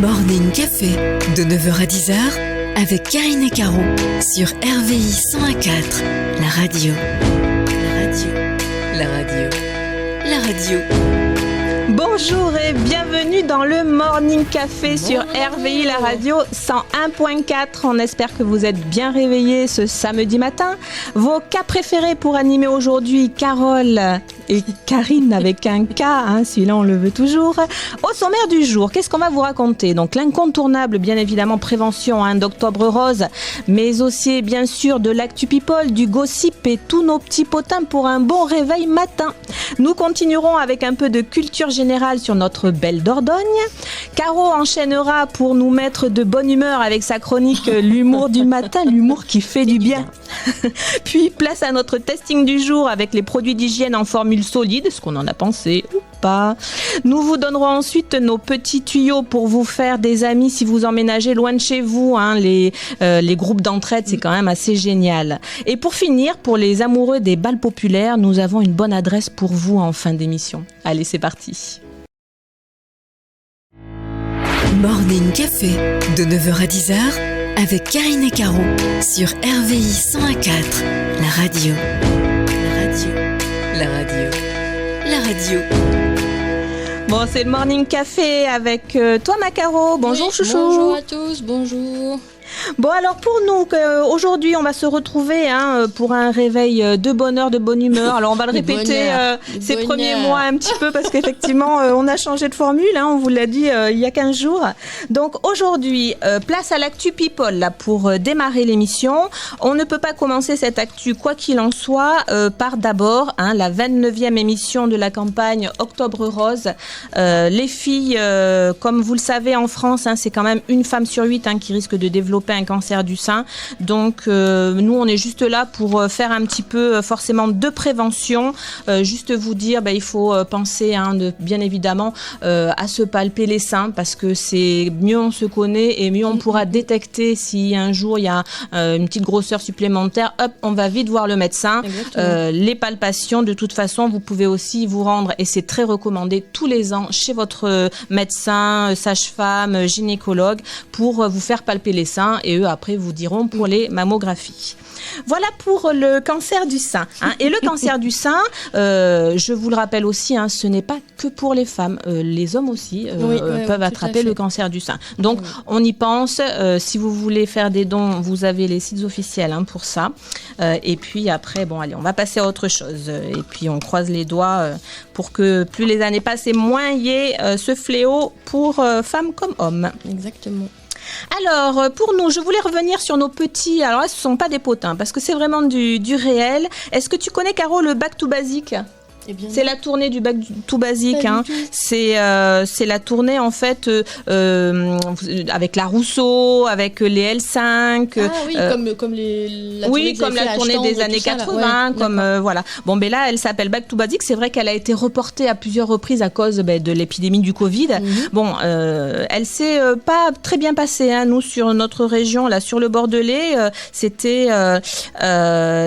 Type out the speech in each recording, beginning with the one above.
Morning Café de 9h à 10h avec Karine et Caro sur RVI 101.4, la radio. La radio. La radio. Bonjour et bienvenue dans le Morning Café sur RVI, la radio 101.4. On espère que vous êtes bien réveillés ce samedi matin. Vos cas préférés pour animer aujourd'hui, Carole et Karine avec un K, celui-là on le veut toujours. Au sommaire du jour, qu'est-ce qu'on va vous raconter? Donc l'incontournable, bien évidemment, prévention d'Octobre Rose, mais aussi bien sûr de l'actu people, du gossip et tous nos petits potins pour un bon réveil matin. Nous continuerons avec un peu de culture générale sur notre belle Dordogne. Caro enchaînera pour nous mettre de bonne humeur avec sa chronique l'humour du matin, l'humour qui fait du bien. Puis place à notre testing du jour avec les produits d'hygiène en formule solide, ce qu'on en a pensé ou pas. Nous vous donnerons ensuite nos petits tuyaux pour vous faire des amis si vous emménagez loin de chez vous. Les groupes d'entraide, c'est quand même assez génial. Et pour finir, pour les amoureux des bals populaires, nous avons une bonne adresse pour vous en fin d'émission. Allez, c'est parti. Morning Café de 9h à 10h avec Karine et Caro sur RVI 101.4, la radio. La radio. La radio. Bon, c'est le Morning Café avec toi, ma Caro. Bonjour, oui, chouchou. Bonjour à tous, bonjour. Bon, alors pour nous, aujourd'hui, on va se retrouver pour un réveil de bonne heure, de bonne humeur. Alors, on va le répéter ces premiers mois un petit peu parce qu'effectivement, on a changé de formule. On vous l'a dit il y a 15 jours. Donc, aujourd'hui, place à l'actu people là, pour démarrer l'émission. On ne peut pas commencer cette actu, quoi qu'il en soit, par d'abord la 29e émission de la campagne Octobre Rose. Les filles, comme vous le savez, en France, c'est quand même une femme sur 8 qui risque de développer un cancer du sein. Donc nous on est juste là pour faire un petit peu forcément de prévention, juste vous dire il faut penser bien évidemment à se palper les seins parce que c'est mieux on se connaît et mieux on pourra détecter si un jour il y a une petite grosseur supplémentaire, hop, on va vite voir le médecin. Les palpations, de toute façon vous pouvez aussi vous rendre, et c'est très recommandé, tous les ans chez votre médecin, sage-femme, gynécologue pour vous faire palper les seins. Et eux, après, vous diront pour les mammographies. Voilà pour le cancer du sein. Et le cancer du sein, je vous le rappelle aussi, ce n'est pas que pour les femmes. Les hommes aussi peuvent attraper le cancer du sein. Donc, on y pense. Si vous voulez faire des dons, vous avez les sites officiels pour ça. Et puis après, allez, on va passer à autre chose. Et puis, on croise les doigts pour que plus les années passent et moins il y ait ce fléau pour femmes comme hommes. Exactement. Alors, pour nous, je voulais revenir sur nos petits... Alors là, ce ne sont pas des potins, parce que c'est vraiment du réel. Est-ce que tu connais, Caro, le Back to Basic ? C'est la tournée du Back to Basic. C'est la tournée, en fait, avec la Rousseau, avec les L5. Comme la tournée des années 80. Voilà. Bon, mais là, elle s'appelle Back to Basic. C'est vrai qu'elle a été reportée à plusieurs reprises à cause de l'épidémie du Covid. Bon, elle s'est pas très bien passée. Nous, sur notre région, là, sur le Bordelais, c'était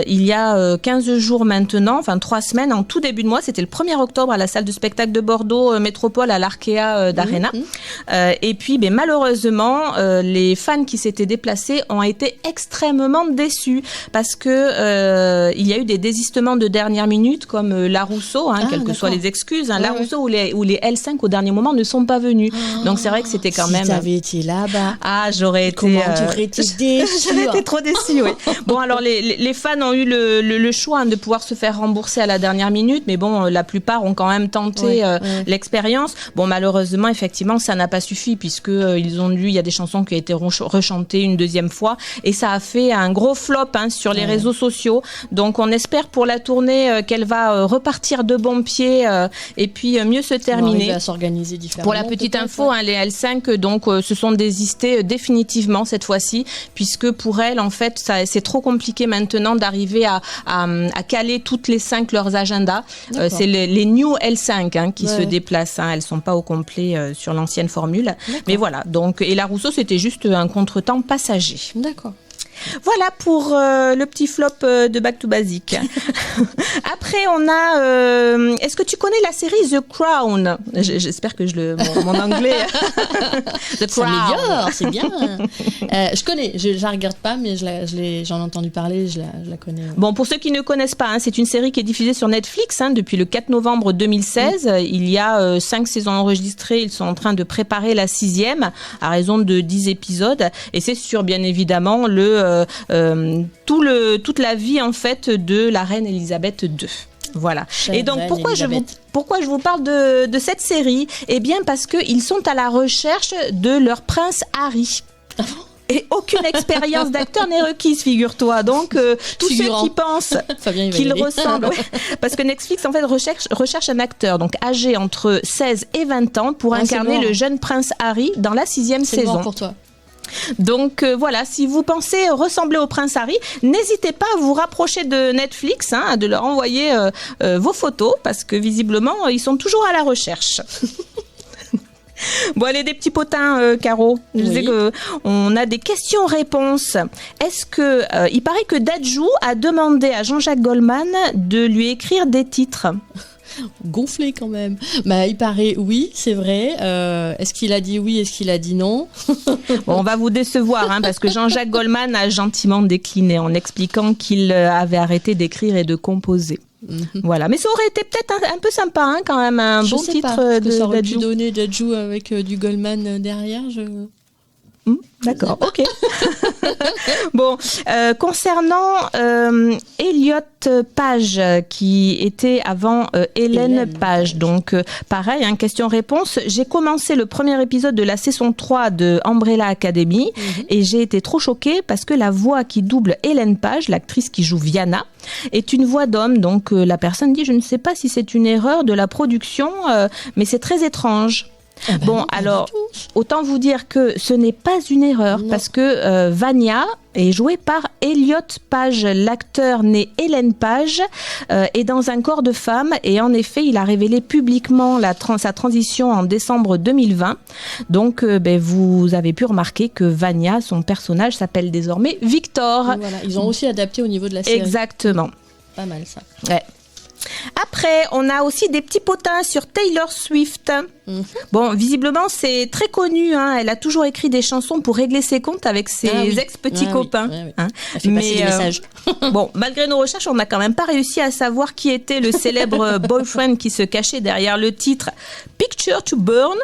il y a 15 jours maintenant, 3 semaines, en tout début de mois, c'était le 1er octobre à la salle de spectacle de Bordeaux Métropole à l'Arkea d'Arena. Et puis, malheureusement, les fans qui s'étaient déplacés ont été extrêmement déçus parce que il y a eu des désistements de dernière minute comme la Rousseau, quelles que soient les excuses. La Rousseau ou les L5 au dernier moment ne sont pas venus. Donc c'est vrai que c'était quand même... Si t'avais été là-bas... j'aurais été... Comment tu aurais été déçue? J'aurais été trop déçue, oui. Bon, alors les fans ont eu le choix de pouvoir se faire rembourser à la dernière minute, mais bon, la plupart ont quand même tenté l'expérience. Bon, malheureusement, effectivement, ça n'a pas suffi puisque ils ont dû, il y a des chansons qui ont été rechantées une deuxième fois et ça a fait un gros flop sur les réseaux sociaux. Donc, on espère pour la tournée qu'elle va repartir de bon pied et puis mieux se terminer. À s'organiser différemment. Pour la petite info, les L5 donc se sont désistés définitivement cette fois-ci puisque pour elles, en fait, c'est trop compliqué maintenant d'arriver à caler toutes les 5 leurs agendas. C'est les New L5 qui se déplacent. Elles sont pas au complet sur l'ancienne formule. Mais voilà. Donc, et la Rousseau, c'était juste un contretemps passager. D'accord. Voilà pour le petit flop de Back to Basic. Après, on a... est-ce que tu connais la série The Crown? J'espère que mon anglais... The Crown. C'est bien. Je connais, je la regarde pas, mais j'en ai entendu parler, je la connais. Bon, pour ceux qui ne connaissent pas, c'est une série qui est diffusée sur Netflix depuis le 4 novembre 2016. Il y a 5 saisons enregistrées. Ils sont en train de préparer la 6e à raison de 10 épisodes. Et c'est sur, bien évidemment, toute la vie, en fait, de la reine Elisabeth II. Voilà. Et donc, pourquoi je vous parle de cette série? Eh bien, parce qu'ils sont à la recherche de leur prince Harry. Et aucune expérience d'acteur n'est requise, figure-toi. Donc, tous ceux qui pensent qu'il ressemble... parce que Netflix, en fait, recherche un acteur donc âgé entre 16 et 20 ans pour incarner le jeune prince Harry dans la 6e saison. C'est mort pour toi. Donc voilà, si vous pensez ressembler au prince Harry, n'hésitez pas à vous rapprocher de Netflix, de leur envoyer vos photos, parce que visiblement, ils sont toujours à la recherche. Bon, allez, des petits potins, Caro. Je sais qu'on a des questions-réponses. Est-ce que... il paraît que Dadju a demandé à Jean-Jacques Goldman de lui écrire des titres. Gonflé quand même. Il paraît oui, c'est vrai. Est-ce qu'il a dit oui, est-ce qu'il a dit non? Bon, on va vous décevoir, parce que Jean-Jacques Goldman a gentiment décliné en expliquant qu'il avait arrêté d'écrire et de composer. Voilà, mais ça aurait été peut-être un peu sympa, quand même, un bon titre de ça aurait Dadju. pu donner Dadju avec du Goldman derrière. D'accord, ok. Bon, concernant Elliot Page, qui était avant Hélène Page. Donc, pareil, question-réponse. J'ai commencé le premier épisode de la saison 3 de Umbrella Academy et j'ai été trop choquée parce que la voix qui double Hélène Page, l'actrice qui joue Viana, est une voix d'homme. Donc, la personne dit, je ne sais pas si c'est une erreur de la production, mais c'est très étrange. Alors, autant vous dire que ce n'est pas une erreur, parce que Vania est jouée par Elliot Page, l'acteur né Hélène Page, est dans un corps de femme, et en effet, il a révélé publiquement sa transition en décembre 2020. Donc, vous avez pu remarquer que Vania, son personnage, s'appelle désormais Victor. Voilà, ils ont aussi adapté au niveau de la série. Exactement. Pas mal ça. Ouais. Après, on a aussi des petits potins sur Taylor Swift. Bon, visiblement, c'est très connu. Elle a toujours écrit des chansons pour régler ses comptes avec ses ex-petits copains. Oui. Elle fait passer des messages. Bon, malgré nos recherches, on n'a quand même pas réussi à savoir qui était le célèbre boyfriend qui se cachait derrière le titre Picture to Burn.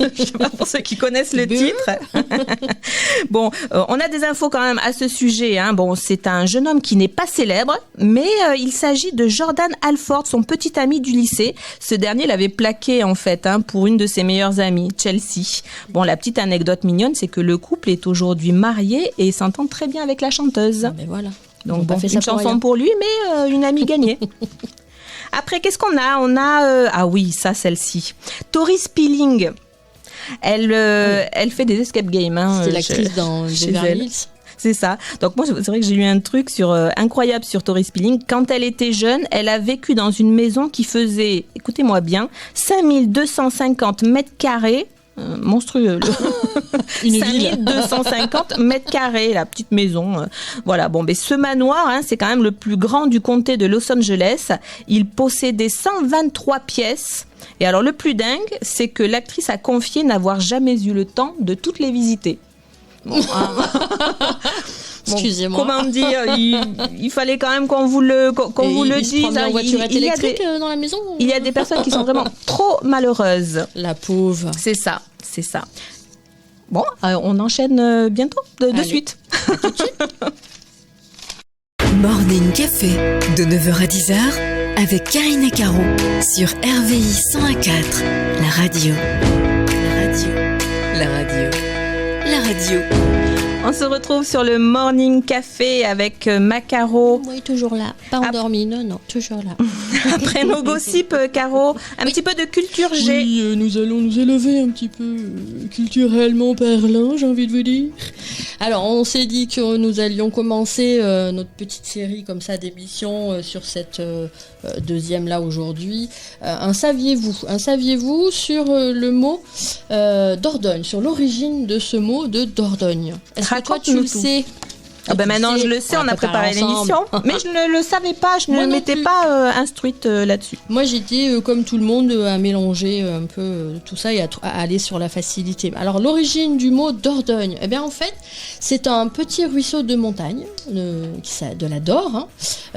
Je sais pas pour ceux qui connaissent le titre. Bon, on a des infos quand même à ce sujet. Bon, c'est un jeune homme qui n'est pas célèbre, mais il s'agit de Jordan Alford, son petit ami du lycée. Ce dernier l'avait plaqué en fait pour une de ses meilleures amies, Chelsea. Bon, la petite anecdote mignonne, c'est que le couple est aujourd'hui marié et s'entend très bien avec la chanteuse. Mais voilà. Donc bon, une chanson pour lui, mais une amie gagnée. Après, qu'est-ce qu'on a? On a... celle-ci. Tori Spelling. Elle fait des escape games. C'est l'actrice dans Beverly Hills. C'est ça. Donc moi, c'est vrai que j'ai lu un truc incroyable sur Tori Spelling. Quand elle était jeune, elle a vécu dans une maison qui faisait, écoutez-moi bien, 5250 mètres carrés. Monstrueux. Une 5250 mètres carrés, la petite maison. Voilà. Bon, mais ce manoir, c'est quand même le plus grand du comté de Los Angeles. Il possédait 123 pièces. Et alors, le plus dingue, c'est que l'actrice a confié n'avoir jamais eu le temps de toutes les visiter. Bon, excusez-moi. Comment dire, il fallait quand même qu'on vous le dise. En voiturette électrique dans la maison. Il y a des personnes qui sont vraiment trop malheureuses. La pauvre. C'est ça. Bon, on enchaîne bientôt, de suite. Morning Café, de 9h à 10h, avec Karine et Caro, sur RVI 101.4, la radio. On se retrouve sur le Morning Café avec Macaro. Oui, toujours là. Pas endormi, non, toujours là. Après nos gossips, Caro, un petit peu de culture G. Oui, nous allons nous élever un petit peu culturellement parlant, j'ai envie de vous dire. Alors, on s'est dit que nous allions commencer notre petite série comme ça d'émissions sur cette deuxième là aujourd'hui. Un saviez-vous sur le mot Dordogne, sur l'origine de ce mot de Dordogne. Est-ce que toi tu le sais? Ah ben maintenant je le sais, on a préparé l'émission, mais je ne le savais pas, je ne m'étais pas instruite là-dessus. Moi j'étais comme tout le monde à mélanger un peu tout ça et à aller sur la facilité. Alors l'origine du mot Dordogne, eh bien en fait c'est un petit ruisseau de montagne, de la Dore,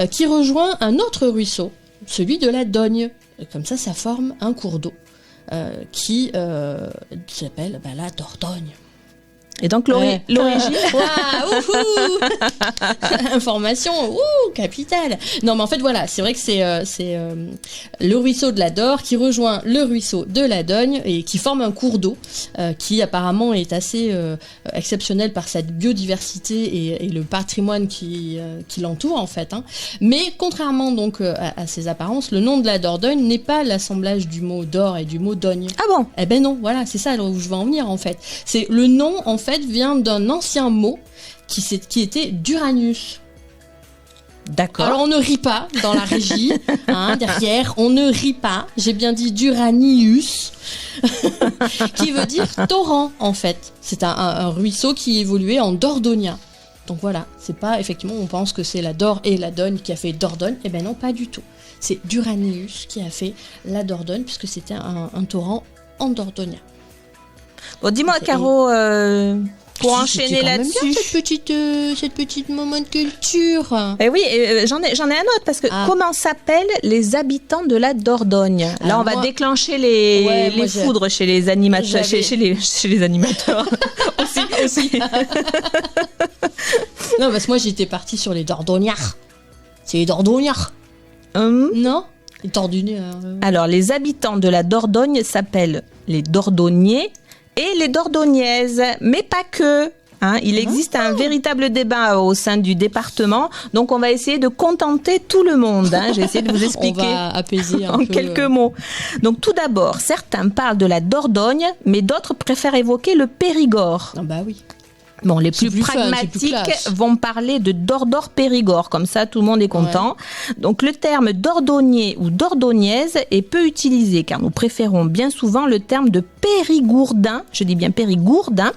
qui rejoint un autre ruisseau, celui de la Dogne. Comme ça forme un cours d'eau qui s'appelle la Dordogne. Et donc l'origine information, capitale. Non mais en fait voilà, c'est vrai que c'est le ruisseau de la Dore qui rejoint le ruisseau de la Dogne et qui forme un cours d'eau qui apparemment est assez exceptionnel par sa biodiversité et le patrimoine qui l'entoure en fait. Mais contrairement donc à ses apparences, le nom de la Dordogne n'est pas l'assemblage du mot Dore et du mot Dogne. Ah bon? Eh ben non, voilà, c'est ça où je veux en venir en fait. C'est le nom en fait vient d'un ancien mot qui était Duranius. D'accord. Alors on ne rit pas dans la régie, derrière, on ne rit pas. J'ai bien dit Duranius, qui veut dire torrent en fait. C'est un ruisseau qui évoluait en Dordonia. Donc voilà, c'est pas effectivement, on pense que c'est la Dore et la Dogne qui a fait Dordogne. Eh ben non, pas du tout. C'est Duranius qui a fait la Dordogne puisque c'était un torrent en Dordonia. Bon, dis-moi, Caro, pour enchaîner là-dessus. Cette petite moment de culture. Eh oui, j'en ai un autre parce que comment s'appellent les habitants de la Dordogne? Là, on va déclencher les foudres chez les animateurs. Chez les animateurs aussi. Non, parce que moi j'étais partie sur les Dordognards. C'est les Dordognards. Non? Les Dordognards. Alors, les habitants de la Dordogne s'appellent les Dordognais et les Dordognaises, mais pas que. Il existe un véritable débat au sein du département, donc on va essayer de contenter tout le monde. J'ai essayé de vous expliquer on va apaiser en quelques mots. Donc tout d'abord, certains parlent de la Dordogne, mais d'autres préfèrent évoquer le Périgord. Ah bah oui. Bon, les plus pragmatiques vont parler de Dordogne-Périgord, comme ça tout le monde est content. Ouais. Donc le terme Dordognais ou Dordognaise est peu utilisé, car nous préférons bien souvent le terme de Périgourdin, je dis bien Périgourdin,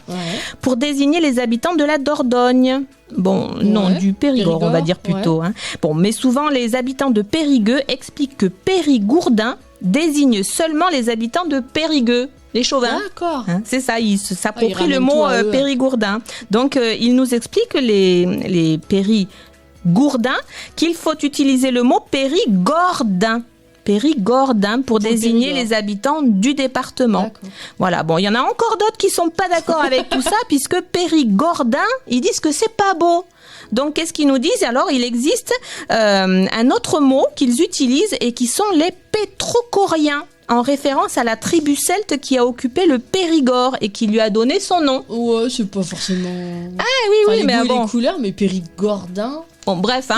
pour désigner les habitants de la Dordogne. Bon, non, du Périgord, on va dire plutôt. Bon, mais souvent les habitants de Périgueux expliquent que Périgourdin désigne seulement les habitants de Périgueux. Les chauvins. D'accord. C'est ça, ils s'approprient le mot périgourdin. Donc, ils nous expliquent, les périgourdins, qu'il faut utiliser le mot périgordin. Périgordin pour désigner les habitants du département. D'accord. Voilà, bon, il y en a encore d'autres qui sont pas d'accord avec tout ça, puisque périgordin, ils disent que c'est pas beau. Donc, qu'est-ce qu'ils nous disent? Alors, il existe un autre mot qu'ils utilisent et qui sont les pétrocoriens, en référence à la tribu celte qui a occupé le Périgord et qui lui a donné son nom. Ouais, c'est pas forcément... Ah oui, mais bon... les couleurs, mais périgordin... Bon, bref,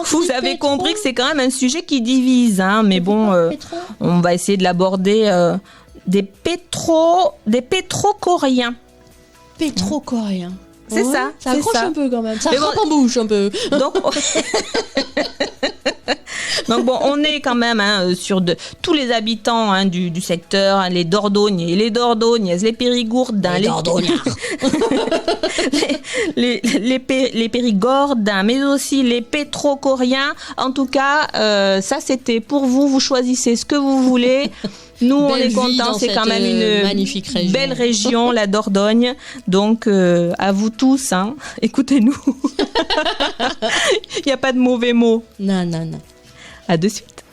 vous avez compris que c'est quand même un sujet qui divise, mais bon, on va essayer de l'aborder. Des pétrocoriens. Pétrocoriens. C'est ça. Ça accroche un peu quand même. Ça frappe en bouche un peu. Donc bon, on est quand même sur tous les habitants du secteur, les Dordognais, les Dordognaises, les Périgourdins, les Périgordins, mais aussi les Pétrocoriens. En tout cas, ça c'était pour vous. Vous choisissez ce que vous voulez. Nous, on est contents, c'est quand même une magnifique région. Belle région, la Dordogne. Donc, à vous tous, écoutez-nous. Il n'y a pas de mauvais mots. Non. À de suite.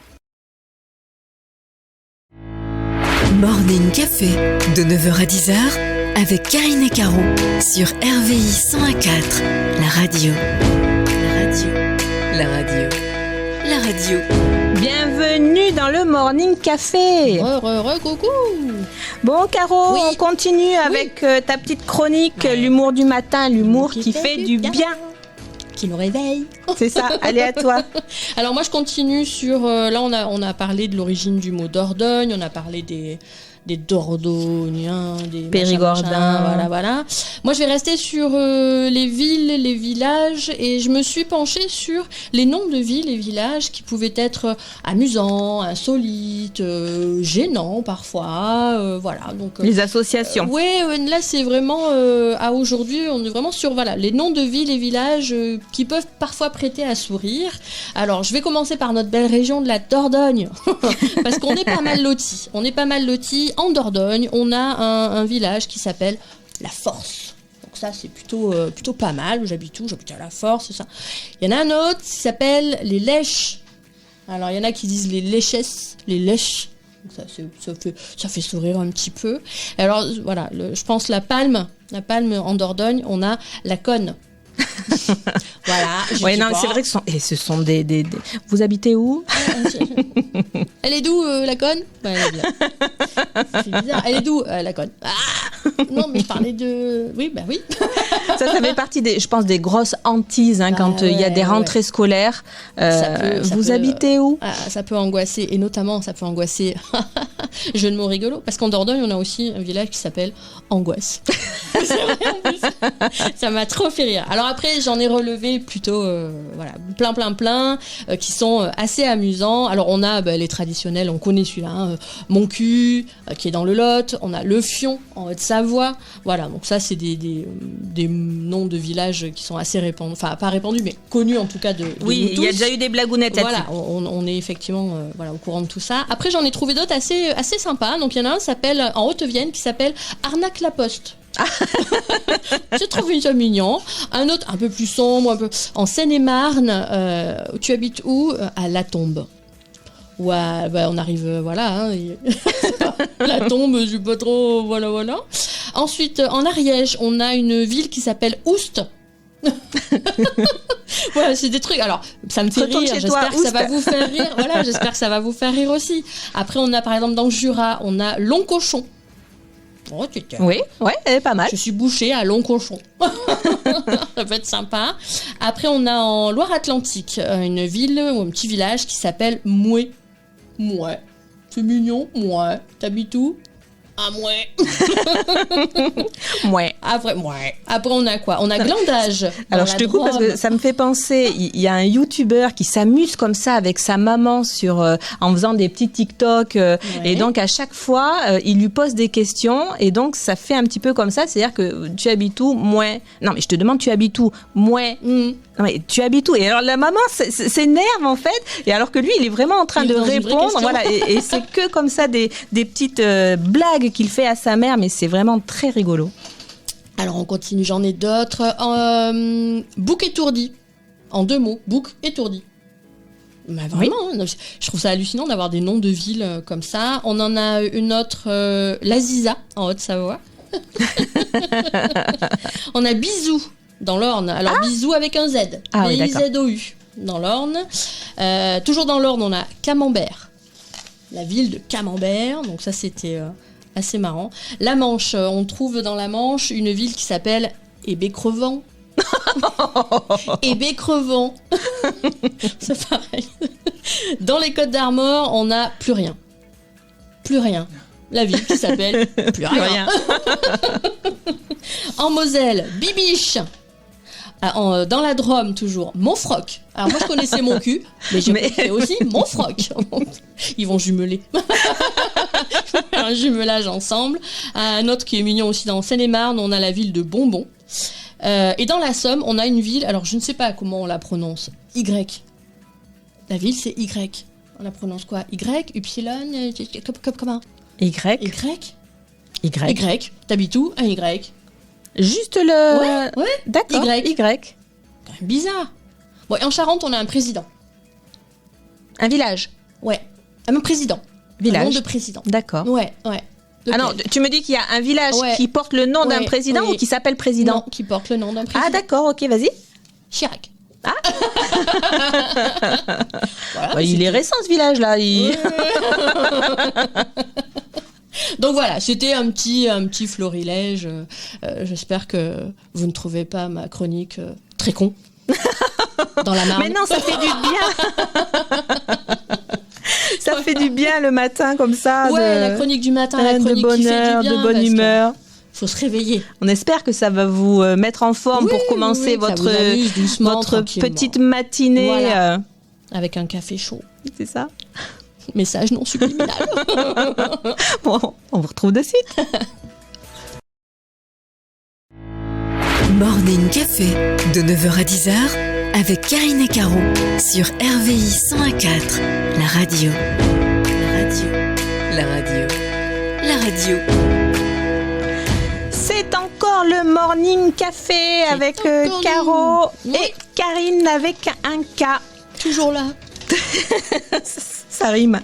Morning Café, de 9h à 10h, avec Karine et Caro, sur RVI 101.4, la radio. La radio. Bienvenue dans le Morning Café. Coucou. Bon, Caro, on continue avec ta petite chronique, l'humour du matin, l'humour qui fait du bien. Qui nous réveille. C'est ça, allez à toi. Alors moi je continue sur... là on a parlé de l'origine du mot Dordogne, on a parlé des Dordogne, des Périgordins. Voilà. Moi, je vais rester sur les villes, les villages, et je me suis penchée sur les noms de villes et villages qui pouvaient être amusants, insolites, gênants parfois, voilà. Donc les associations. Là, c'est vraiment à aujourd'hui, on est vraiment sur les noms de villes et villages qui peuvent parfois prêter à sourire. Alors, je vais commencer par notre belle région de la Dordogne, parce qu'on est pas mal lotis. En Dordogne, on a un village qui s'appelle La Force. Donc ça, c'est plutôt pas mal. J'habite à La Force, c'est ça. Il y en a un autre qui s'appelle Les Lèches. Alors, il y en a qui disent les Léchesses, les Lèches. Donc ça fait sourire un petit peu. Alors, voilà, je pense la Palme en Dordogne, on a La Conne. Voilà. C'est vrai que ce sont des... Vous habitez où? Elle est d'où, La Conne? Elle est bien. C'est bizarre. Elle est d'où, La Conne? Non, mais je parlais de... Oui. Ça fait partie je pense, des grosses hantises quand il y a des rentrées scolaires. Vous habitez où? Ça peut angoisser, et notamment ça peut angoisser, jeu de mots rigolo, parce qu'en Dordogne, on a aussi un village qui s'appelle Angoisse. C'est vrai, en plus. Ça m'a trop fait rire. Alors après, j'en ai relevé plutôt plein qui sont assez amusants. Alors on a les traditionnels, on connaît celui-là, Mon Cul, qui est dans le Lot, on a Le Fion en Haute-Savoie. Voilà, donc ça c'est des noms de villages qui sont assez répandus, enfin pas répandus mais connus en tout cas de oui, il y a déjà eu des blagounettes là-dessus. Voilà, on est effectivement au courant de tout ça. Après j'en ai trouvé d'autres assez sympas. Donc il y en a un s'appelle en Haute-Vienne qui s'appelle Arnaque la Poste. J'ai trouvé ça mignon. Un autre un peu plus sombre, un peu en Seine-et-Marne. Tu habites où? À La Tombe. Ouais, on arrive, La Tombe, je suis pas trop, voilà. Ensuite, en Ariège, on a une ville qui s'appelle Oust. Voilà, c'est des trucs. Alors, ça me fait rire. J'espère que ça va vous faire rire. Voilà, j'espère que ça va vous faire rire aussi. Après, on a par exemple dans le Jura, on a Long-Cochon. Oh, oui, elle est pas mal. Je suis bouchée à Long-Cochon. Ça peut être sympa. Après, on a en Loire-Atlantique une ville ou un petit village qui s'appelle Mouet. Mouais. C'est mignon. Mouais. T'habites où? Ah, Mouais. Mouais. Après, on a quoi? On a Glandage. Alors, je te coupe parce que ça me fait penser, il y a un YouTuber qui s'amuse comme ça avec sa maman en faisant des petits TikTok. Et donc, à chaque fois, il lui pose des questions. Et donc, ça fait un petit peu comme ça. C'est-à-dire que tu habites où? Mouais. Non, mais je te demande, tu habites où? Mouais. Non, mais tu habites où? Et alors, la maman s'énerve, en fait. Et alors que lui, il est vraiment en train de répondre. Voilà. Et c'est que comme ça, des petites blagues qu'il fait à sa mère, mais c'est vraiment très rigolo. Alors on continue, j'en ai d'autres. Bouc étourdi, en 2 mots, Bouc étourdi. Mais vraiment, oui. Je trouve ça hallucinant d'avoir des noms de villes comme ça. On en a une autre, L'Aziza, en Haute-Savoie. On a Bisou, dans l'Orne. Alors Bisou avec un Z, B-I-Z-O-U, dans l'Orne. Toujours dans l'Orne, on a Camembert, la ville de Camembert. Donc ça, c'était... assez marrant. La Manche, on trouve dans la Manche une ville qui s'appelle Hébé-Crevant. Hébé-Crevant. C'est pareil. Dans les Côtes d'Armor, on a Plus Rien. Plus Rien. La ville qui s'appelle Plus Rien. En Moselle, Bibiche. Dans la Drôme, toujours, Montfroc. Alors moi je connaissais Mon Cul, mais j'ai connaissais aussi Montfroc. Ils vont jumeler. Un jumelage ensemble. Un autre qui est mignon aussi dans Seine-et-Marne, on a la ville de Bonbon. Et dans la Somme, on a une ville, alors je ne sais pas comment on la prononce, Y. La ville c'est Y. On la prononce quoi? Y, Y, comment? Y. Y. T'habites où? Un Y. Juste le... Ouais. D'accord, Y. Quand même bizarre. Bon, et en Charente, on a un président. Un village? Ouais. Un président. Village. Un nom de président. D'accord. Ouais. Ah non, tu me dis qu'il y a un village qui porte le nom d'un président ou qui s'appelle président? Non, qui porte le nom d'un président. Ah d'accord, ok, vas-y. Chirac. Ah voilà, il est récent ce village-là. Donc voilà, c'était un petit florilège. J'espère que vous ne trouvez pas ma chronique très con. Dans la Marne. Mais non, ça fait du bien. Ça fait du bien le matin comme ça. La chronique du matin, la chronique de bonne qui fait du bien. De bonne humeur. Faut se réveiller. On espère que ça va vous mettre en forme pour commencer votre petite matinée. Voilà. Avec un café chaud. C'est ça. Message non subliminal. Bon, on vous retrouve de suite. Morning Café, de 9h à 10h, avec Karine et Caro, sur RVI 101.4, la radio. La radio. La radio. La radio. C'est encore le Morning Café avec Caro et Karine avec un K. Toujours là. Ça rime.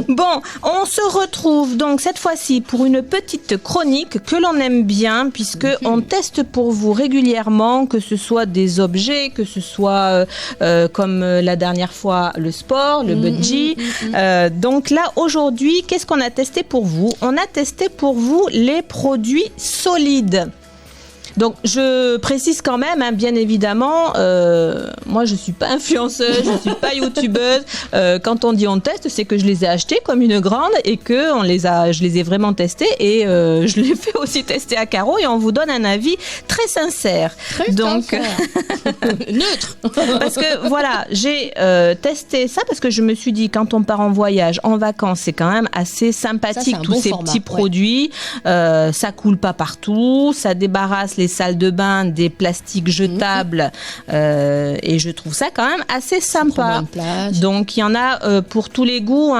Bon, on se retrouve donc cette fois-ci pour une petite chronique que l'on aime bien puisque on teste pour vous régulièrement, que ce soit des objets, que ce soit comme la dernière fois le sport, le budgie. Donc là aujourd'hui, qu'est-ce qu'on a testé pour vous ? On a testé pour vous les produits solides. Donc, je précise quand même, bien évidemment, moi, je suis pas influenceuse, je suis pas youtubeuse. Quand on dit on teste, c'est que je les ai achetés comme une grande et que je les ai vraiment testés et je les fais aussi tester à Caro et on vous donne un avis très sincère. Neutre. Parce que voilà, j'ai testé ça parce que je me suis dit quand on part en voyage, en vacances, c'est quand même assez sympathique tous ces petits produits. Ça coule pas partout, ça débarrasse les salles de bain des plastiques jetables et je trouve ça quand même assez sympa. Donc il y en a pour tous les goûts,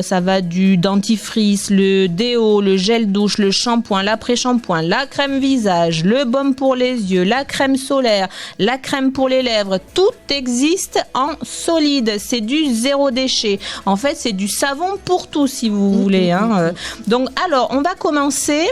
ça va du dentifrice, le déo, le gel douche, le shampoing, l'après-shampoing, la crème visage, le baume pour les yeux, la crème solaire, la crème pour les lèvres, tout existe en solide, c'est du zéro déchet. En fait, c'est du savon pour tout si vous voulez. Donc alors, on va commencer.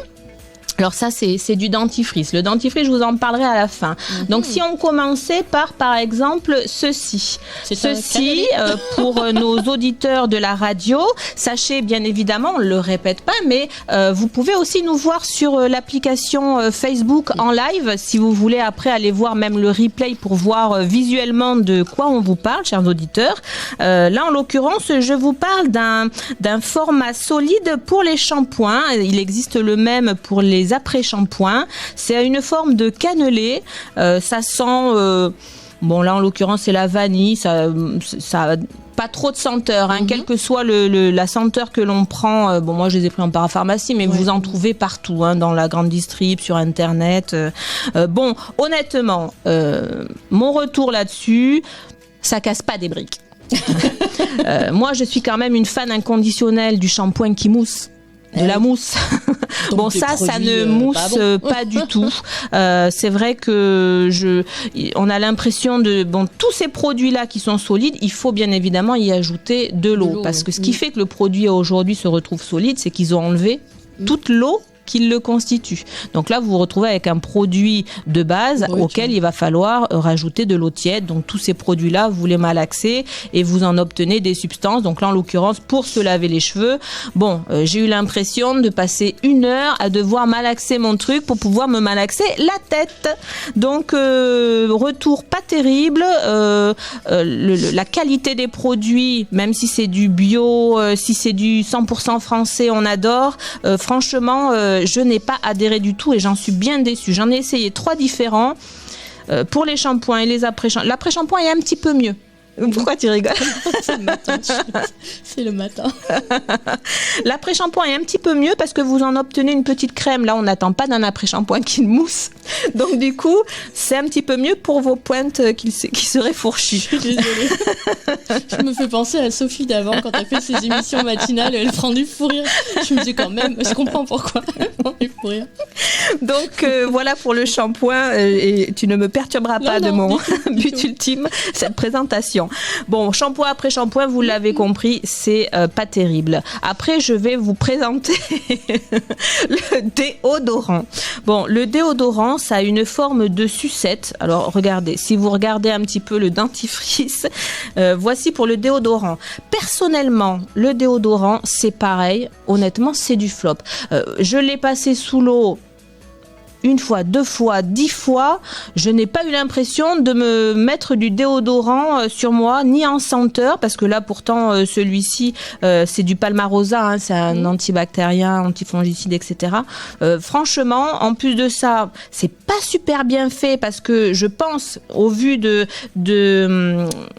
Alors ça, c'est du dentifrice. Le dentifrice, je vous en parlerai à la fin. Donc si on commençait par exemple, ceci. Ceci, pour nos auditeurs de la radio, sachez bien évidemment, on ne le répète pas, mais vous pouvez aussi nous voir sur l'application Facebook en live, si vous voulez après aller voir même le replay pour voir visuellement de quoi on vous parle, chers auditeurs. Là, en l'occurrence, je vous parle d'un format solide pour les shampoings. Il existe le même pour les après-shampoings. C'est une forme de cannelé. Ça sent... bon, là, en l'occurrence, c'est la vanille. Ça pas trop de senteur, quelle que soit la senteur que l'on prend. Bon, moi, je les ai pris en parapharmacie, mais vous en trouvez partout, dans la grande distrib, sur Internet. Bon, honnêtement, mon retour là-dessus, ça casse pas des briques. Moi, je suis quand même une fan inconditionnelle du shampoing qui mousse. De la mousse. Bon, ça ne mousse pas du tout. C'est vrai que on a l'impression tous ces produits-là qui sont solides, il faut bien évidemment y ajouter de l'eau. Parce que ce qui fait que le produit aujourd'hui se retrouve solide, c'est qu'ils ont enlevé toute l'eau qui le constitue. Donc là, vous vous retrouvez avec un produit de base auquel il va falloir rajouter de l'eau tiède. Donc tous ces produits-là, vous les malaxez et vous en obtenez des substances. Donc là, en l'occurrence, pour se laver les cheveux, j'ai eu l'impression de passer 1 heure à devoir malaxer mon truc pour pouvoir me malaxer la tête. Donc, retour pas terrible. La qualité des produits, même si c'est du bio, si c'est du 100% français, on adore. Franchement, je n'ai pas adhéré du tout et j'en suis bien déçue. J'en ai essayé 3 différents pour les shampoings et les après-shampoings. L'après-shampoing est un petit peu mieux. Pourquoi tu rigoles ? C'est le matin. C'est le matin. L'après-shampoing est un petit peu mieux parce que vous en obtenez une petite crème. Là, on n'attend pas d'un après-shampoing qui mousse. Donc, du coup, c'est un petit peu mieux pour vos pointes qui seraient fourchues. Je suis désolée. Je me fais penser à Sophie d'avant quand elle fait ses émissions matinales. Elle prend du fou rire. Je me dis quand même, je comprends pourquoi elle prend du fou rire. Donc, voilà pour le shampoing. Et tu ne me perturberas pas de mon but ultime, cette présentation. Bon, shampoing après shampoing, vous l'avez compris, c'est pas terrible. Après, je vais vous présenter le déodorant. Bon, le déodorant, ça a une forme de sucette. Alors, regardez, si vous regardez un petit peu le dentifrice, voici pour le déodorant. Personnellement, le déodorant, c'est pareil. Honnêtement, c'est du flop. Je l'ai passé sous l'eau. 1 fois, 2 fois, 10 fois, je n'ai pas eu l'impression de me mettre du déodorant sur moi, ni en senteur, parce que là, pourtant, celui-ci, c'est du Palmarosa, hein, c'est un antibactérien, antifongicide, etc. Franchement, en plus de ça, c'est pas super bien fait, parce que je pense, au vu de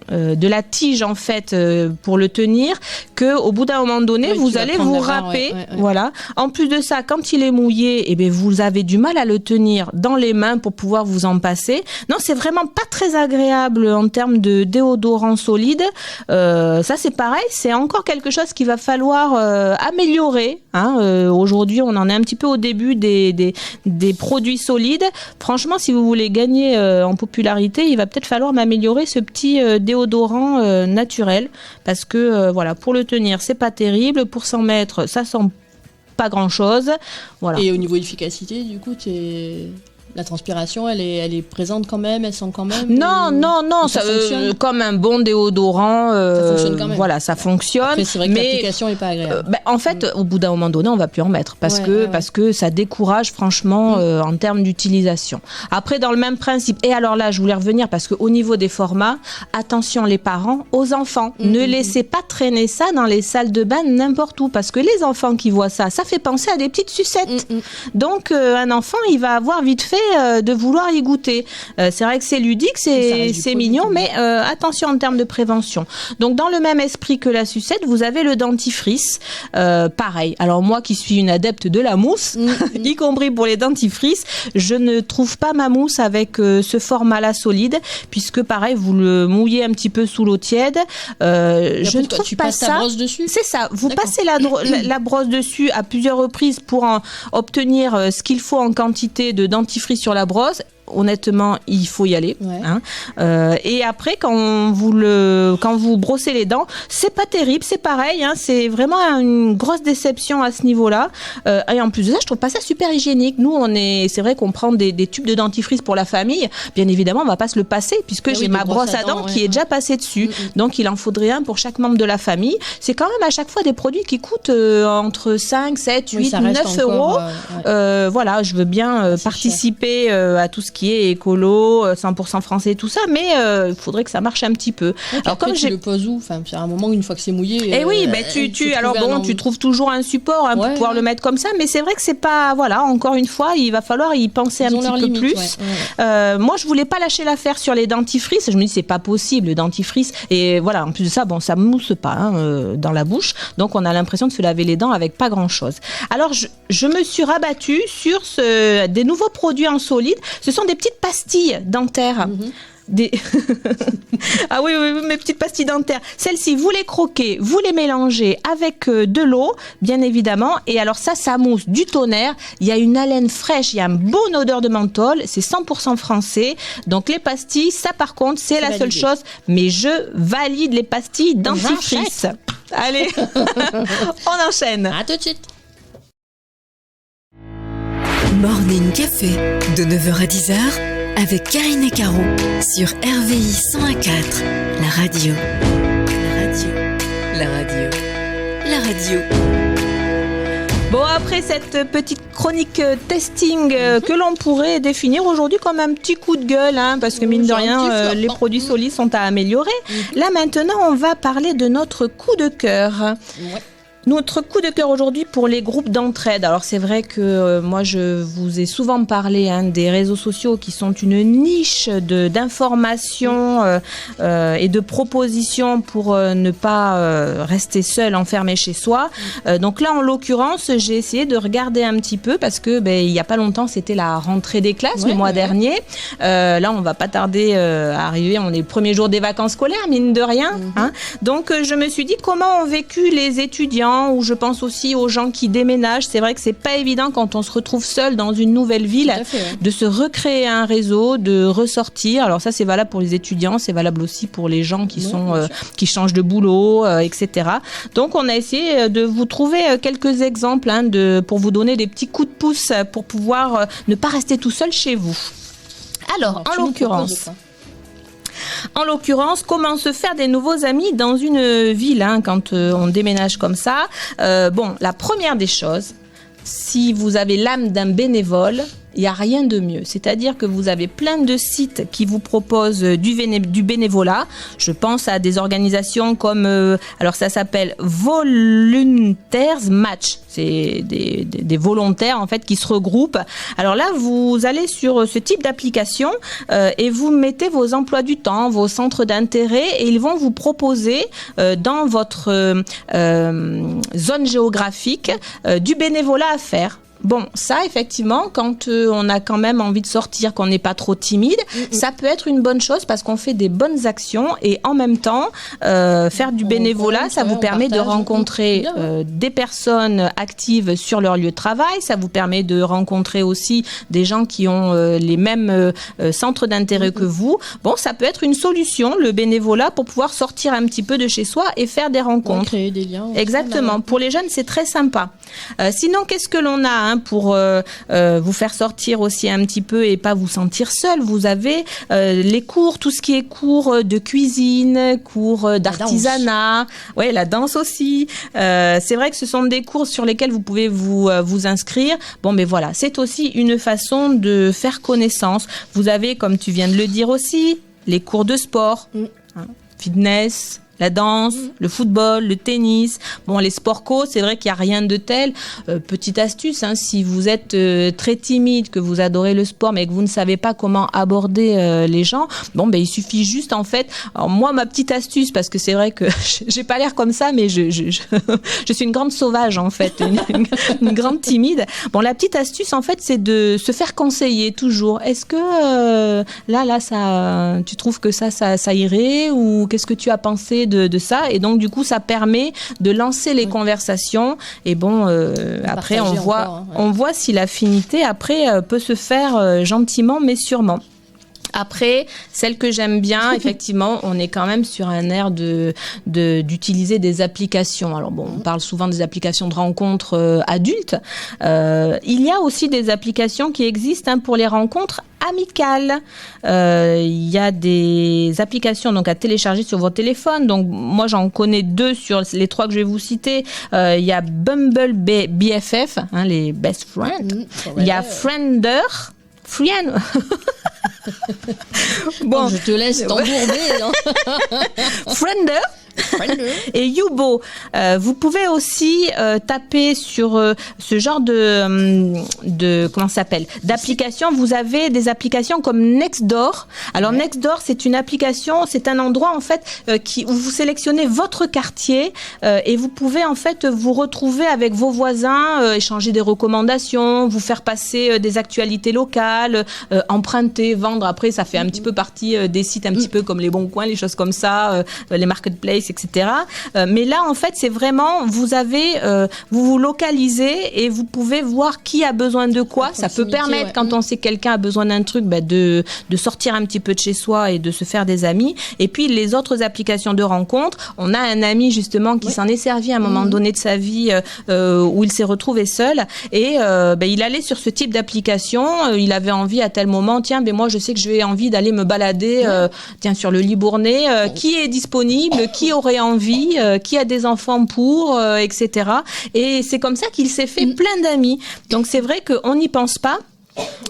la tige, en fait, pour le tenir, qu'au bout d'un moment donné, vous allez vous râper. Voilà. En plus de ça, quand il est mouillé, eh bien, vous avez du mal à le tenir dans les mains pour pouvoir vous en passer. Non, c'est vraiment pas très agréable en termes de déodorant solide. Ça, c'est pareil, c'est encore quelque chose qu'il va falloir améliorer. Hein. Aujourd'hui, on en est un petit peu au début des produits solides. Franchement, si vous voulez gagner en popularité, il va peut-être falloir m'améliorer ce petit déodorant naturel, parce que voilà, pour le tenir, c'est pas terrible. Pour s'en mettre, ça sent pas grand-chose. Voilà. Et au niveau efficacité, du coup, la transpiration, elle est présente quand même, elle sent quand même. Non, ça fonctionne comme un bon déodorant. Ça fonctionne quand même. Voilà, ça fonctionne. Après, c'est vrai que l'application n'est pas agréable. En fait, au bout d'un moment donné, on va plus en mettre parce que ça décourage franchement en termes d'utilisation. Après, dans le même principe. Et alors là, je voulais revenir parce qu'au niveau des formats, attention les parents aux enfants. Ne laissez pas traîner ça dans les salles de bain n'importe où, parce que les enfants qui voient ça fait penser à des petites sucettes. Donc, un enfant, il va avoir vite fait de vouloir y goûter. C'est vrai que c'est ludique, c'est mignon, mais attention en termes de prévention. Donc dans le même esprit que la sucette, vous avez le dentifrice. Pareil. Alors moi qui suis une adepte de la mousse, y compris pour les dentifrices, je ne trouve pas ma mousse avec ce format-là solide, puisque pareil, vous le mouillez un petit peu sous l'eau tiède. Je ne trouve pas ça. Ta brosse dessus. C'est ça. Vous passez la brosse dessus à plusieurs reprises pour obtenir ce qu'il faut en quantité de dentifrice sur la brosse. Honnêtement, il faut y aller. Et après, quand vous brossez les dents, c'est pas terrible, c'est pareil. C'est vraiment une grosse déception à ce niveau-là. Et en plus de ça, je trouve pas ça super hygiénique. Nous, c'est vrai qu'on prend des tubes de dentifrice pour la famille. Bien évidemment, on va pas se le passer puisque j'ai ma brosse à dents qui est déjà passée dessus. Donc, il en faudrait un pour chaque membre de la famille. C'est quand même à chaque fois des produits qui coûtent entre 5, 7, 8, 9 euros. Voilà, je veux bien participer à tout ce qui est écolo, 100% français, tout ça, mais il faudrait que ça marche un petit peu. Alors comme tu le poses où, enfin, c'est un moment une fois que c'est mouillé. Et oui, tu trouves toujours un support pour pouvoir le mettre comme ça, mais c'est vrai que c'est pas, voilà, encore une fois, il va falloir y penser un petit peu plus. Moi, je voulais pas lâcher l'affaire sur les dentifrices. Je me dis c'est pas possible le dentifrice. Et voilà, en plus de ça, ça mousse pas dans la bouche, donc on a l'impression de se laver les dents avec pas grand chose. Alors je me suis rabattue sur des nouveaux produits en solide. Ce sont des petites pastilles dentaires. Ah oui, mes petites pastilles dentaires. Celles-ci, vous les croquez, vous les mélangez avec de l'eau, bien évidemment. Et alors ça mousse du tonnerre. Il y a une haleine fraîche, il y a une bonne odeur de menthol. C'est 100% français. Donc les pastilles, ça par contre, c'est la seule chose. Mais je valide les pastilles dentifrice. Allez, on enchaîne. À tout de suite. Morning Café, de 9h à 10h, avec Karine et Caro, sur RVI 101.4, la radio. La radio. La radio. Bon, après cette petite chronique testing que l'on pourrait définir aujourd'hui comme un petit coup de gueule, parce que mine de rien, les produits solides sont à améliorer. Là maintenant, on va parler de notre coup de cœur. Notre coup de cœur aujourd'hui pour les groupes d'entraide. Alors c'est vrai que moi je vous ai souvent parlé des réseaux sociaux qui sont une niche d'informations et de propositions pour ne pas rester seul, enfermé chez soi. Donc là en l'occurrence j'ai essayé de regarder un petit peu parce que il y a pas longtemps c'était la rentrée des classes le mois dernier. Là on va pas tarder à arriver, on est le premier jour des vacances scolaires mine de rien. Donc je me suis dit comment ont vécu les étudiants, ou je pense aussi aux gens qui déménagent. C'est vrai que c'est pas évident quand on se retrouve seul dans une nouvelle ville de se recréer un réseau, de ressortir. Alors ça c'est valable pour les étudiants, c'est valable aussi pour les gens qui qui changent de boulot, etc. Donc on a essayé de vous trouver quelques exemples pour vous donner des petits coups de pouce pour pouvoir ne pas rester tout seul chez vous. Alors en l'occurrence, comment se faire des nouveaux amis dans une ville quand on déménage comme ça. La première des choses, si vous avez l'âme d'un bénévole, il n'y a rien de mieux. C'est-à-dire que vous avez plein de sites qui vous proposent du bénévolat. Je pense à des organisations comme, alors ça s'appelle Volunteers Match. C'est des volontaires en fait qui se regroupent. Alors là, vous allez sur ce type d'application et vous mettez vos emplois du temps, vos centres d'intérêt et ils vont vous proposer dans votre zone géographique du bénévolat à faire. Bon, ça, effectivement, quand on a quand même envie de sortir, qu'on n'est pas trop timide, ça peut être une bonne chose parce qu'on fait des bonnes actions et en même temps, faire du bénévolat, ça vous permet de rencontrer des personnes actives sur leur lieu de travail, ça vous permet de rencontrer aussi des gens qui ont les mêmes centres d'intérêt que vous. Bon, ça peut être une solution, le bénévolat, pour pouvoir sortir un petit peu de chez soi et faire des rencontres. Créer des liens. Exactement. Pour les jeunes, c'est très sympa. Sinon, qu'est-ce que l'on a pour vous faire sortir aussi un petit peu et pas vous sentir seul? Vous avez les cours, tout ce qui est cours de cuisine, cours d'artisanat, ouais, la danse aussi. C'est vrai que ce sont des cours sur lesquels vous pouvez vous inscrire. Bon, mais voilà, c'est aussi une façon de faire connaissance. Vous avez, comme tu viens de le dire aussi, les cours de sport, fitness, la danse, le football, le tennis. Bon, les sports co, c'est vrai qu'il n'y a rien de tel. Petite astuce, si vous êtes très timide, que vous adorez le sport, mais que vous ne savez pas comment aborder les gens, bon, ben il suffit juste en fait. Alors moi, ma petite astuce, parce que c'est vrai que j'ai pas l'air comme ça, mais je suis une grande sauvage en fait, une grande timide. Bon, la petite astuce en fait, c'est de se faire conseiller toujours. Est-ce que là, ça, tu trouves que ça irait, ou qu'est-ce que tu as pensé de ça? Et donc du coup ça permet de lancer les conversations et bon après on voit si l'affinité après peut se faire gentiment mais sûrement. Après, celle que j'aime bien, effectivement, on est quand même sur un air d'utiliser des applications. Alors bon, on parle souvent des applications de rencontres adultes. Il y a aussi des applications qui existent pour les rencontres amicales. Il y a des applications donc à télécharger sur votre téléphone. Donc moi j'en connais 2 sur les 3 que je vais vous citer. Il y a Bumble BFF, les best friends. Il y a Friender. Bon, je te laisse t'embourber. Friender. Et Yubo. Vous pouvez aussi taper sur ce genre de comment ça s'appelle, d'applications. Vous avez des applications comme Nextdoor. Alors Nextdoor, c'est une application, c'est un endroit en fait où vous sélectionnez votre quartier et vous pouvez en fait vous retrouver avec vos voisins, échanger des recommandations, vous faire passer des actualités locales, emprunter, vendre. Après, ça fait un petit peu partie des sites un petit peu comme les Bons Coins, les choses comme ça, les marketplaces, etc. Mais là, en fait, c'est vraiment, vous vous localisez et vous pouvez voir qui a besoin de quoi. Ça peut permettre, quand on sait que quelqu'un a besoin d'un truc, de sortir un petit peu de chez soi et de se faire des amis. Et puis, les autres applications de rencontres, on a un ami, justement, qui s'en est servi à un moment donné de sa vie où il s'est retrouvé seul. Et il allait sur ce type d'application. Il avait envie à tel moment, tiens, moi, je sais que j'ai envie d'aller me balader sur le Libournais. Qui est disponible? Qui aurait envie, qui a des enfants pour, etc. Et c'est comme ça qu'il s'est fait plein d'amis. Donc c'est vrai qu'on n'y pense pas.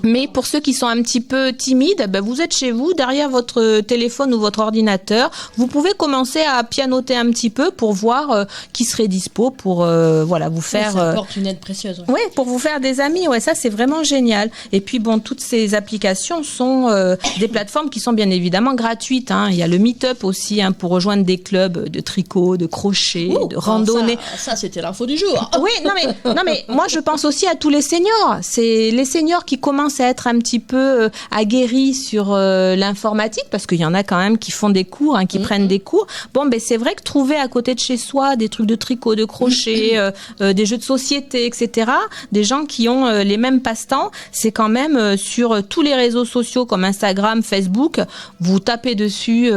Mais pour ceux qui sont un petit peu timides, vous êtes chez vous, derrière votre téléphone ou votre ordinateur. Vous pouvez commencer à pianoter un petit peu pour voir qui serait dispo pour vous faire... Ça apporte une aide précieuse. Oui, pour vous faire des amis. Ouais, ça, c'est vraiment génial. Et puis, bon, toutes ces applications sont des plateformes qui sont bien évidemment gratuites. Il y a le Meetup aussi pour rejoindre des clubs de tricot, de crochet, de randonnée. Ça, c'était l'info du jour. Oui, non mais moi, je pense aussi à tous les seniors. C'est les seniors qui commencent à être un petit peu aguerris sur l'informatique, parce qu'il y en a quand même qui font des cours, qui prennent des cours. Bon, c'est vrai que trouver à côté de chez soi des trucs de tricot, de crochet, des jeux de société, etc., des gens qui ont les mêmes passe-temps, c'est quand même sur tous les réseaux sociaux comme Instagram, Facebook, vous tapez dessus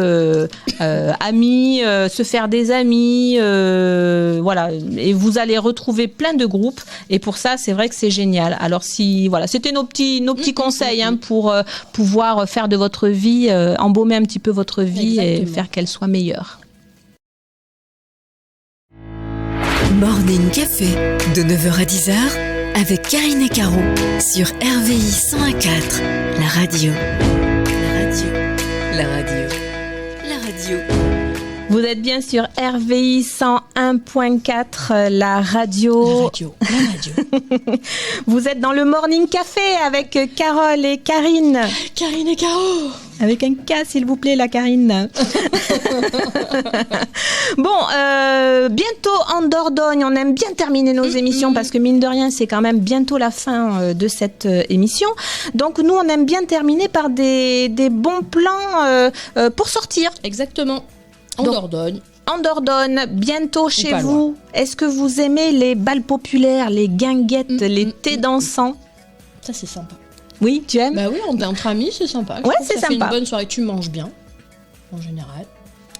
amis, se faire des amis, voilà, et vous allez retrouver plein de groupes, et pour ça, c'est vrai que c'est génial. Alors c'était nos petits conseils pour pouvoir faire de votre vie, embaumer un petit peu votre vie. Exactement. Et faire qu'elle soit meilleure. Morning Café, de 9h à 10h, avec Karine et Caro sur RVI 101.4, la radio. La radio. La radio. La radio. Vous êtes bien sur RVI 101.4, la radio. La radio. Vous êtes dans le Morning Café avec Carole et Karine. Karine et Caro. Avec un K, s'il vous plaît, la Karine. Bon, bientôt en Dordogne. On aime bien terminer nos émissions parce que mine de rien, c'est quand même bientôt la fin de cette émission. Donc nous, on aime bien terminer par des bons plans pour sortir. Exactement. En Dordogne. En Dordogne, bientôt chez vous. Est-ce que vous aimez les bals populaires, les guinguettes, les thés dansants? Ça, c'est sympa. Oui, tu aimes? Bah oui, entre amis, c'est sympa. Ouais, c'est ça sympa. fait une bonne soirée. Tu manges bien, en général.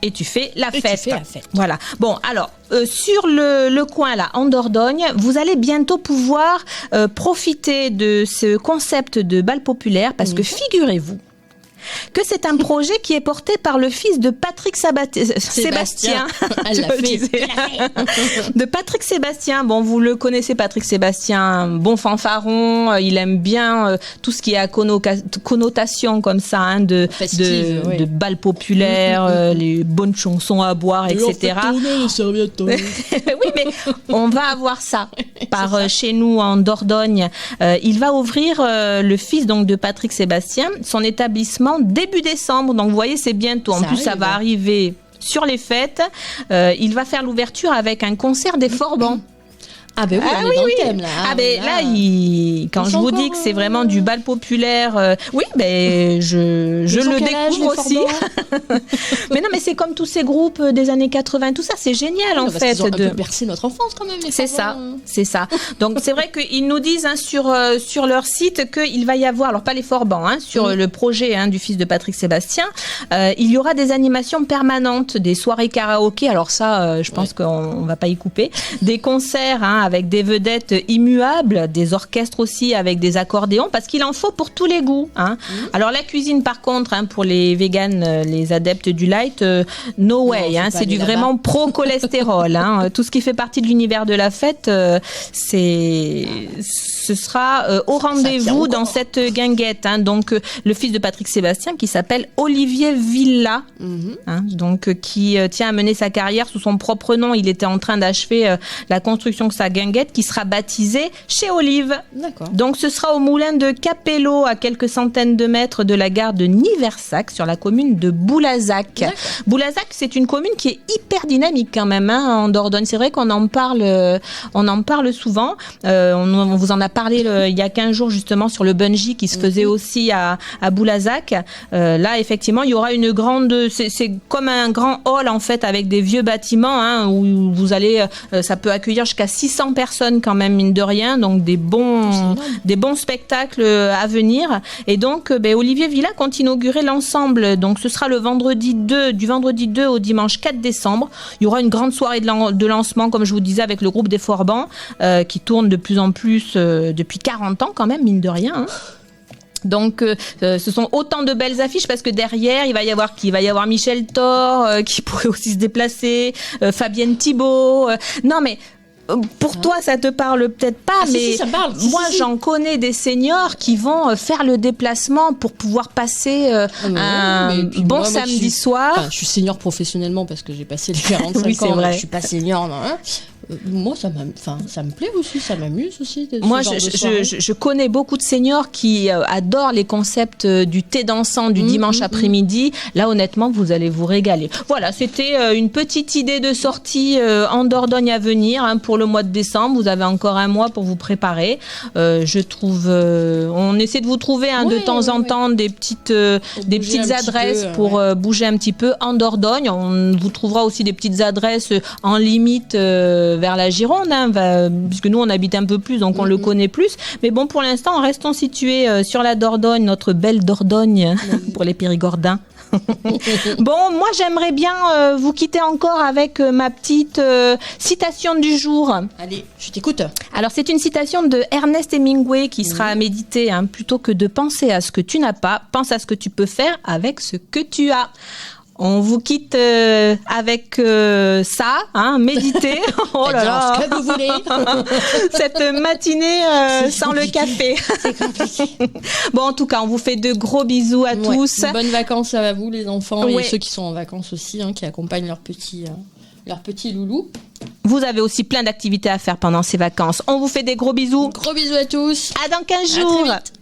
Et tu fais la fête. Tu fais la fête. Voilà. Bon, alors, sur le coin, là, en Dordogne, vous allez bientôt pouvoir profiter de ce concept de bal populaire parce que figurez-vous que c'est un projet qui est porté par le fils de Patrick Sébastien. Elle l'a fait. De Patrick Sébastien. Bon, vous le connaissez, Patrick Sébastien, bon fanfaron. Il aime bien tout ce qui est à connotation comme ça, hein, de bal populaire, les bonnes chansons à boire, etc. Les serviettes. Oui, mais on va avoir ça par chez nous en Dordogne. Il va ouvrir, le fils donc de Patrick Sébastien, son établissement début décembre, donc vous voyez c'est bientôt, en plus ça va arriver sur les fêtes. Il va faire l'ouverture avec un concert des Forbans. Ah ben oui, on est dans le thème là. Quand je vous dis que c'est vraiment du bal populaire, oui, ben je le découvre aussi. Mais non, mais c'est comme tous ces groupes des années 80, tout ça, c'est génial en fait. Ils ont un peu bercé notre enfance quand même. C'est ça. Donc c'est vrai qu'ils nous disent sur leur site qu'il va y avoir, alors pas les Forbans, sur le projet du fils de Patrick Sébastien, il y aura des animations permanentes, des soirées karaoké. Alors ça, je pense qu'on va pas y couper. Des concerts avec des vedettes immuables, des orchestres aussi avec des accordéons, parce qu'il en faut pour tous les goûts. Alors la cuisine par contre, pour les véganes, les adeptes du light, no way, c'est du vraiment pro-cholestérol. Tout ce qui fait partie de l'univers de la fête, ce sera au rendez-vous dans cette guinguette. Donc le fils de Patrick Sébastien qui s'appelle Olivier Villa, donc qui tient à mener sa carrière sous son propre nom. Il était en train d'achever la construction de sa guinguette qui sera baptisée Chez Olive. D'accord. Donc ce sera au moulin de Capello, à quelques centaines de mètres de la gare de Niversac, sur la commune de Boulazac. D'accord. Boulazac, c'est une commune qui est hyper dynamique quand même en Dordogne. C'est vrai qu'on en parle souvent. On vous en a parlé il y a 15 jours justement sur le bungee qui se faisait aussi à Boulazac. Là, effectivement, il y aura une grande... C'est comme un grand hall en fait avec des vieux bâtiments où vous allez... ça peut accueillir jusqu'à 600 personnes quand même, mine de rien, donc des bons spectacles à venir. Et donc Olivier Villa compte inaugurer l'ensemble, donc ce sera du vendredi 2 au dimanche 4 décembre. Il y aura une grande soirée de lancement, comme je vous disais, avec le groupe des Forbans, qui tourne de plus en plus depuis 40 ans quand même, mine de rien. Donc ce sont autant de belles affiches parce que derrière il va y avoir Michel Thor qui pourrait aussi se déplacer, Fabienne Thibault. Non mais pour toi, ça te parle peut-être pas, mais ça parle. Moi, j'en connais des seniors qui vont faire le déplacement pour pouvoir passer un bon samedi soir. Enfin, je suis senior professionnellement parce que j'ai passé les 45 oui, ans. Vrai. Je suis pas senior, non. Moi, ça me plaît aussi, ça m'amuse aussi. Moi, je connais beaucoup de seniors qui adorent les concepts du thé dansant du dimanche après-midi. Là, honnêtement, vous allez vous régaler. Voilà, c'était une petite idée de sortie en Dordogne à venir pour le mois de décembre. Vous avez encore un mois pour vous préparer. Je trouve, on essaie de vous trouver de temps en temps des petites adresses pour bouger un petit peu en Dordogne. On vous trouvera aussi des petites adresses en limite vers la Gironde, puisque nous on habite un peu plus, donc on le connaît plus. Mais bon, pour l'instant, restons situés sur la Dordogne, notre belle Dordogne pour les Périgordins. Bon, moi j'aimerais bien vous quitter encore avec ma petite citation du jour. Allez, je t'écoute. Alors c'est une citation de Ernest Hemingway qui sera à méditer. Plutôt que de penser à ce que tu n'as pas, pense à ce que tu peux faire avec ce que tu as. On vous quitte avec ça, méditer. Oh là là, ce que vous voulez. Cette matinée sans le café. C'est compliqué. Bon, en tout cas, on vous fait de gros bisous à tous. Bonnes vacances à vous, les enfants, et ceux qui sont en vacances aussi, qui accompagnent leurs petits loulous. Vous avez aussi plein d'activités à faire pendant ces vacances. On vous fait des gros bisous. Gros bisous à tous. À dans 15 jours. À très vite.